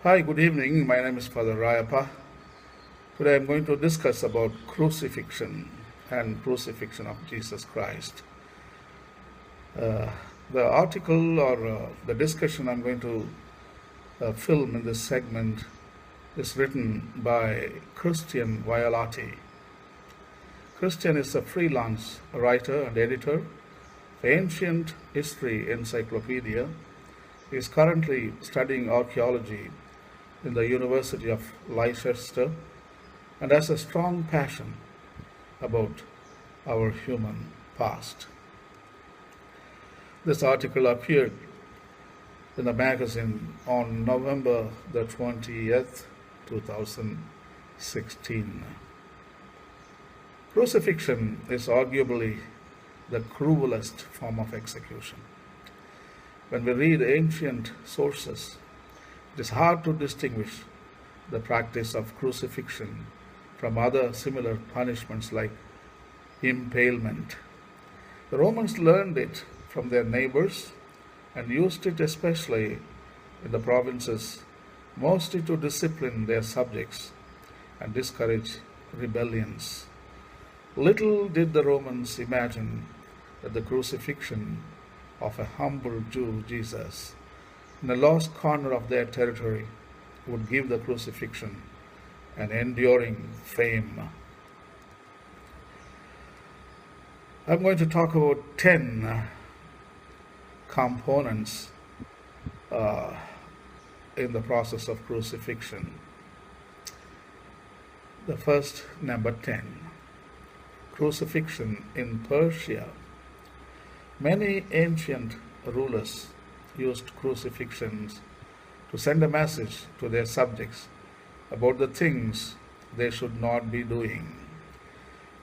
Hi, good evening. My name is Father Rayappa. Today I'm going to discuss about crucifixion and crucifixion of Jesus Christ. Uh, the article or the discussion I'm going to film in this segment is written by Cristian Violatti. Cristian is a freelance writer and editor of Ancient History Encyclopedia. He is currently studying archaeology in the University of Leicester and has a strong passion about our human past. This article appeared in the magazine on November the 20th, 2016. Crucifixion is arguably the cruelest form of execution. When we read ancient sources, it is hard to distinguish the practice of crucifixion from other similar punishments like impalement. The Romans learned it from their neighbors and used it especially in the provinces, mostly to discipline their subjects and discourage rebellions. Little did the Romans imagine that the crucifixion of a humble Jew, Jesus, in a lost corner of their territory, would give the crucifixion an enduring fame. I'm going to talk about 10 components in the process of crucifixion. The first, number 10, crucifixion in Persia. Many ancient rulers used crucifixions to send a message to their subjects about the things they should not be doing.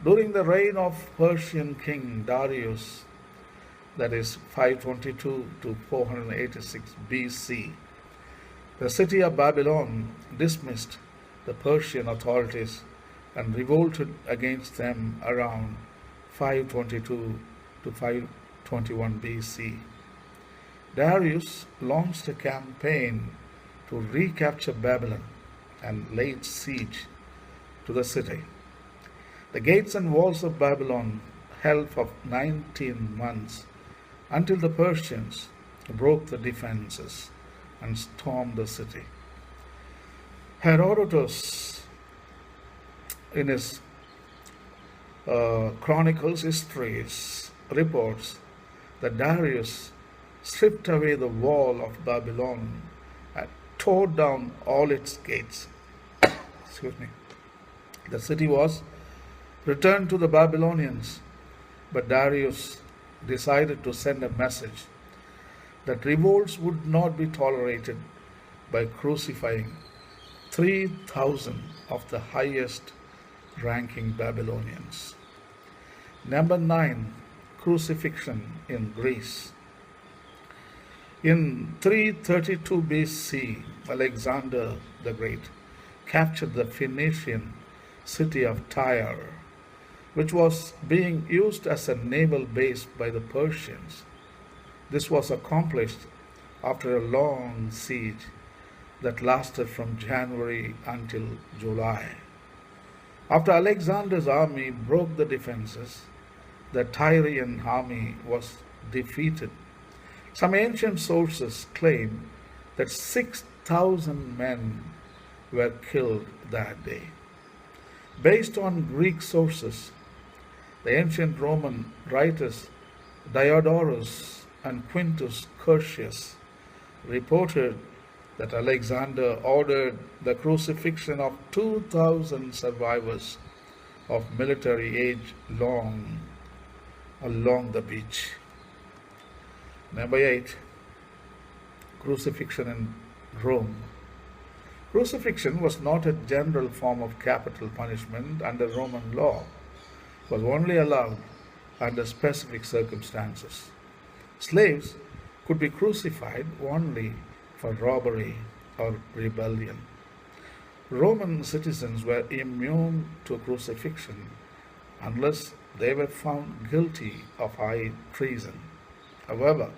During the reign of Persian king Darius, that is 522 to 486 BC, the city of Babylon dismissed the Persian authorities and revolted against them around 522 to 521 BC. Darius launched a campaign to recapture Babylon and laid siege to the city. The gates and walls of Babylon held for 19 months until the Persians broke the defenses and stormed the city. Herodotus, in his chronicles, histories, reports that Darius stripped away the wall of Babylon and tore down all its gates. Excuse me. The city was returned to the Babylonians, but Darius decided to send a message that revolts would not be tolerated by crucifying 3,000 of the highest ranking Babylonians. Number 9, crucifixion in Greece. In 332 BC, Alexander the Great captured the Phoenician city of Tyre, which was being used as a naval base by the Persians. This was accomplished after a long siege that lasted from January until July. After Alexander's army broke the defenses, the Tyrian army was defeated. Some ancient sources claim that 6,000 men were killed that day. Based on Greek sources, the ancient Roman writers Diodorus and Quintus Curtius reported that Alexander ordered the crucifixion of 2,000 survivors of military age along the beach. Number 8, crucifixion in Rome. Crucifixion was not a general form of capital punishment under Roman law. It was only allowed under specific circumstances. Slaves could be crucified only for robbery or rebellion. Roman citizens were immune to crucifixion unless they were found guilty of high treason. However,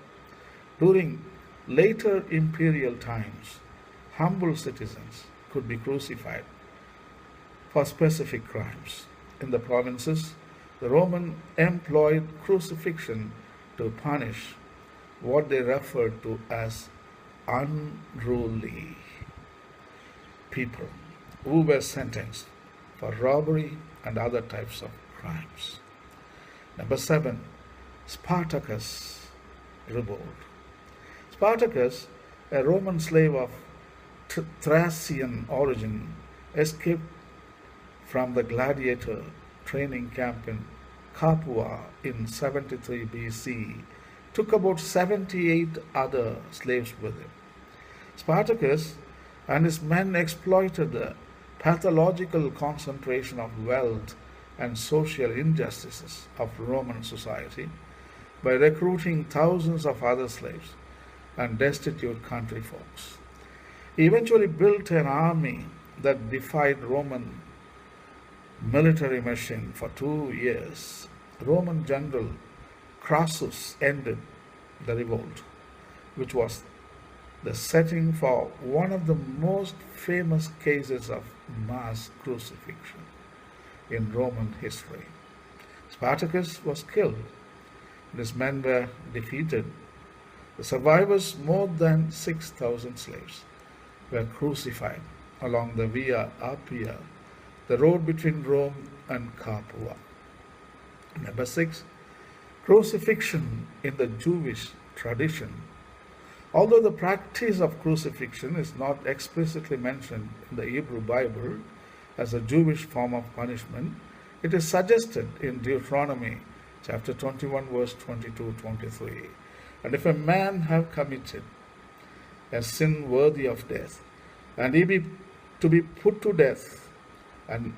during later imperial times, humble citizens could be crucified for specific crimes. In the provinces, the Roman employed crucifixion to punish what they referred to as unruly people who were sentenced for robbery and other types of crimes. Number 7, Spartacus revolt. Spartacus, a Roman slave of Thracian origin, escaped from the gladiator training camp in Capua in 73 BC, took about 78 other slaves with him. Spartacus and his men exploited the pathological concentration of wealth and social injustices of Roman society by recruiting thousands of other slaves and destitute country folks. He eventually built an army that defied Roman military machine for 2 years. Roman general Crassus ended the revolt, which was the setting for one of the most famous cases of mass crucifixion in Roman history. Spartacus was killed, and his men were defeated. The survivors, more than 6,000 slaves, were crucified along the Via Appia, the road between Rome and Capua. Number 6, crucifixion in the Jewish tradition. Although the practice of crucifixion is not explicitly mentioned in the Hebrew Bible as a Jewish form of punishment, it is suggested in Deuteronomy chapter 21 verse 22-23. And if a man have committed a sin worthy of death, and he be to be put to death, and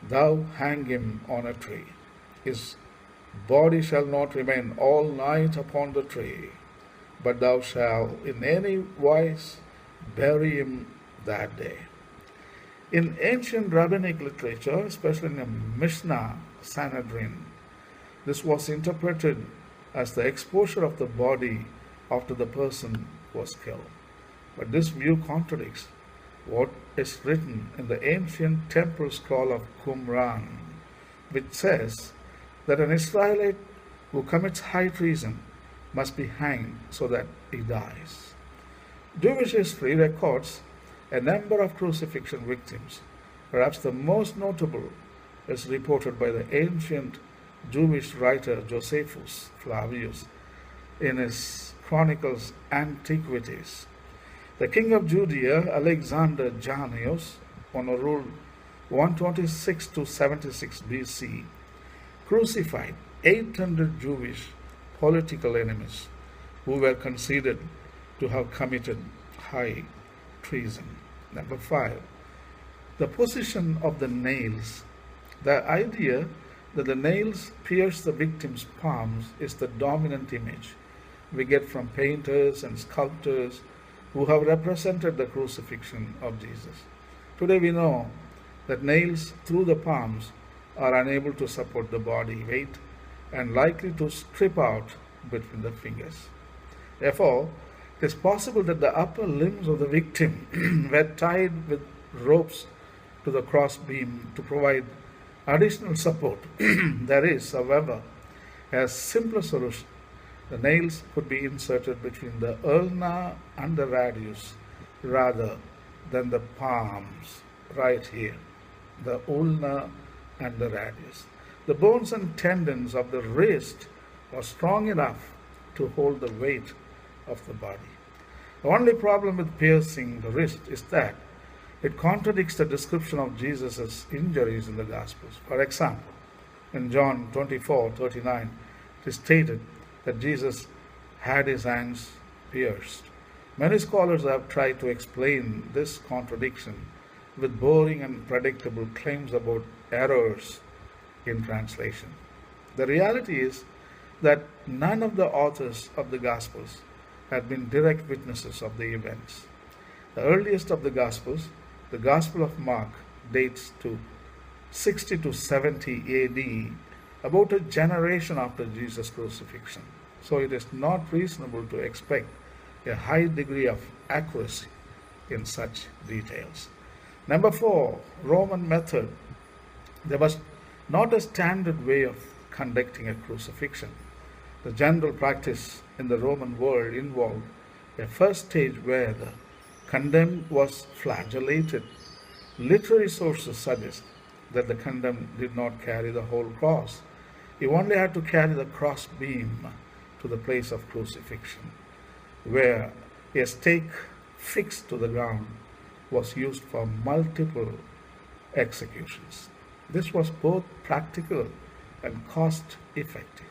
thou hang him on a tree, his body shall not remain all night upon the tree, but thou shalt in any wise bury him that day. In ancient rabbinic literature, especially in the Mishnah Sanhedrin, this was interpreted as the exposure of the body after the person was killed. But this view contradicts what is written in the ancient temple scroll of Qumran, which says that an Israelite who commits high treason must be hanged so that he dies. Jewish history records a number of crucifixion victims. Perhaps the most notable is reported by the ancient Jewish writer Josephus Flavius in his Chronicles Antiquities. The king of Judea, Alexander Jannaeus, on a rule 126 to 76 BC, crucified 800 Jewish political enemies who were considered to have committed high treason. Number 5, the position of the nails. The idea that the nails pierce the victim's palms is the dominant image we get from painters and sculptors who have represented the crucifixion of Jesus. Today we know that nails through the palms are unable to support the body weight and likely to strip out between the fingers. Therefore, it is possible that the upper limbs of the victim were tied with ropes to the cross beam to provide additional support. There is, however, a simpler solution. The nails could be inserted between the ulna and the radius rather than the palms, right here, the ulna and the radius. The bones and tendons of the wrist are strong enough to hold the weight of the body. The only problem with piercing the wrist is that it contradicts the description of Jesus' injuries in the Gospels. For example, in John 24:39, it is stated that Jesus had his hands pierced. Many scholars have tried to explain this contradiction with boring and predictable claims about errors in translation. The reality is that none of the authors of the Gospels had been direct witnesses of the events. The earliest of the Gospels, the Gospel of Mark, dates to 60 to 70 AD, about a generation after Jesus' crucifixion. So it is not reasonable to expect a high degree of accuracy in such details. Number four, Roman method. There was not a standard way of conducting a crucifixion. The general practice in the Roman world involved a first stage where the condemned was flagellated. Literary sources suggest that the condemned did not carry the whole cross. He only had to carry the cross beam to the place of crucifixion, where a stake fixed to the ground was used for multiple executions. This was both practical and cost effective.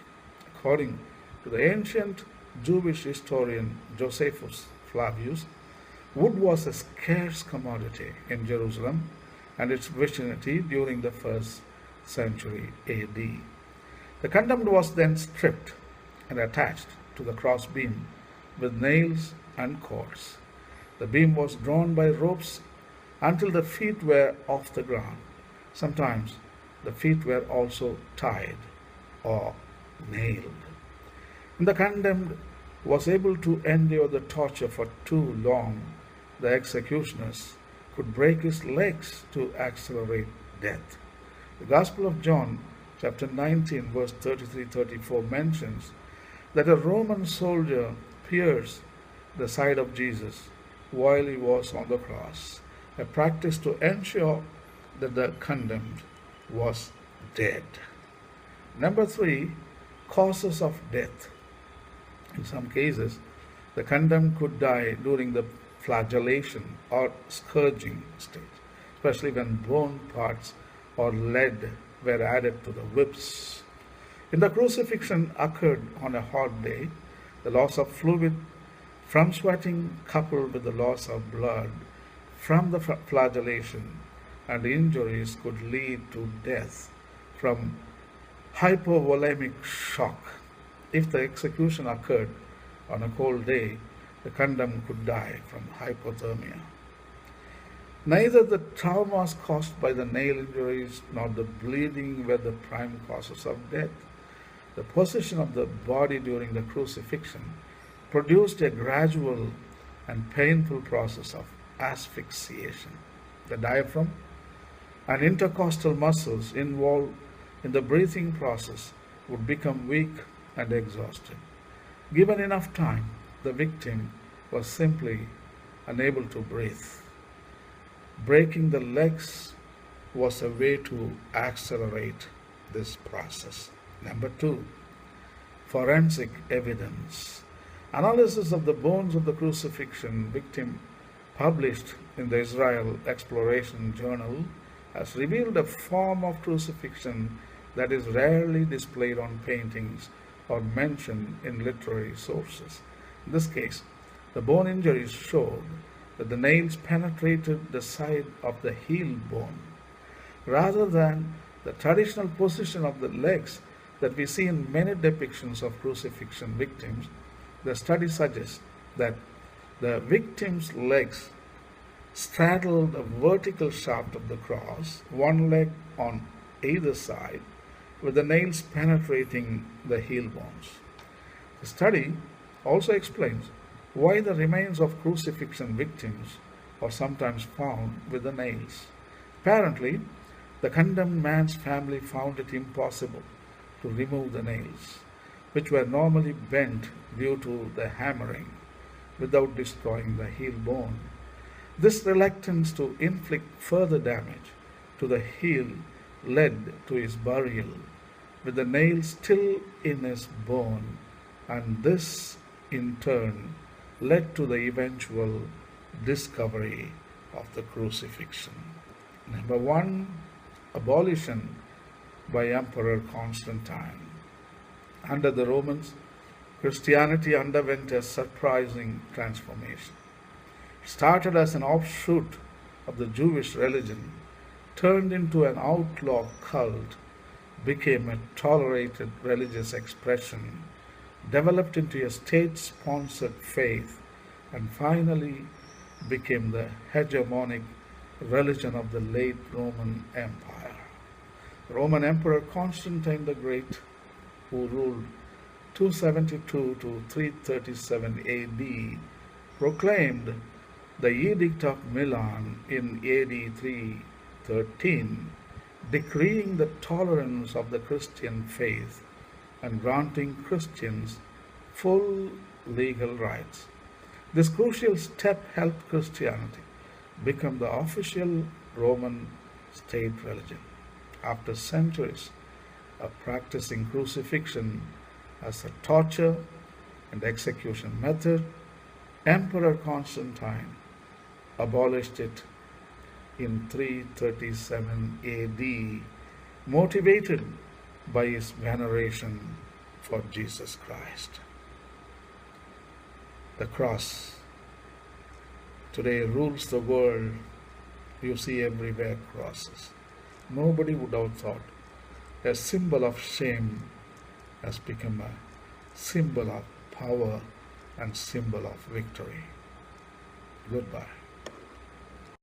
According to the ancient Jewish historian Josephus Flavius, wood was a scarce commodity in Jerusalem and its vicinity during the first century AD. The condemned was then stripped and attached to the cross beam with nails and cords. The beam was drawn by ropes until the feet were off the ground. Sometimes the feet were also tied or nailed. When the condemned was able to endure the torture for too long, the executioners could break his legs to accelerate death. The Gospel of John, chapter 19, verse 33-34 mentions that a Roman soldier pierced the side of Jesus while he was on the cross, a practice to ensure that the condemned was dead. Number three, causes of death. In some cases, the condemned could die during the flagellation or scourging stage, especially when bone parts or lead were added to the whips. If the crucifixion occurred on a hot day, the loss of fluid from sweating coupled with the loss of blood from the flagellation and injuries could lead to death from hypovolemic shock. If the execution occurred on a cold day, the condemned could die from hypothermia. Neither the traumas caused by the nail injuries nor the bleeding were the prime causes of death. The position of the body during the crucifixion produced a gradual and painful process of asphyxiation. The diaphragm and intercostal muscles involved in the breathing process would become weak and exhausted. Given enough time, the victim was simply unable to breathe. Breaking the legs was a way to accelerate this process. Number two, forensic evidence. Analysis of the bones of the crucifixion victim published in the Israel Exploration Journal has revealed a form of crucifixion that is rarely displayed on paintings or mentioned in literary sources. In this case, the bone injuries showed that the nails penetrated the side of the heel bone. Rather than the traditional position of the legs that we see in many depictions of crucifixion victims, the study suggests that the victim's legs straddle the vertical shaft of the cross, one leg on either side, with the nails penetrating the heel bones. The study also explains why the remains of crucifixion victims are sometimes found with the nails. Apparently, the condemned man's family found it impossible to remove the nails, which were normally bent due to the hammering, without destroying the heel bone. This reluctance to inflict further damage to the heel led to his burial with the nail still in his bone, and this in turn led to the eventual discovery of the crucifixion. Number one, abolition by Emperor Constantine. Under the Romans, Christianity underwent a surprising transformation. It started as an offshoot of the Jewish religion, turned into an outlaw cult, became a tolerated religious expression, developed into a state-sponsored faith, and finally became the hegemonic religion of the late Roman Empire. The Roman Emperor Constantine the Great, who ruled 272 to 337 AD, proclaimed The Edict of Milan in AD 313, decreeing the tolerance of the Christian faith and granting Christians full legal rights. This crucial step helped Christianity become the official Roman state religion. After centuries of practicing crucifixion as a torture and execution method, Emperor Constantine abolished it in 337 AD, motivated by his veneration for Jesus Christ. The cross today rules the world. You see everywhere crosses. Nobody would have thought a symbol of shame has become a symbol of power and symbol of victory. Goodbye.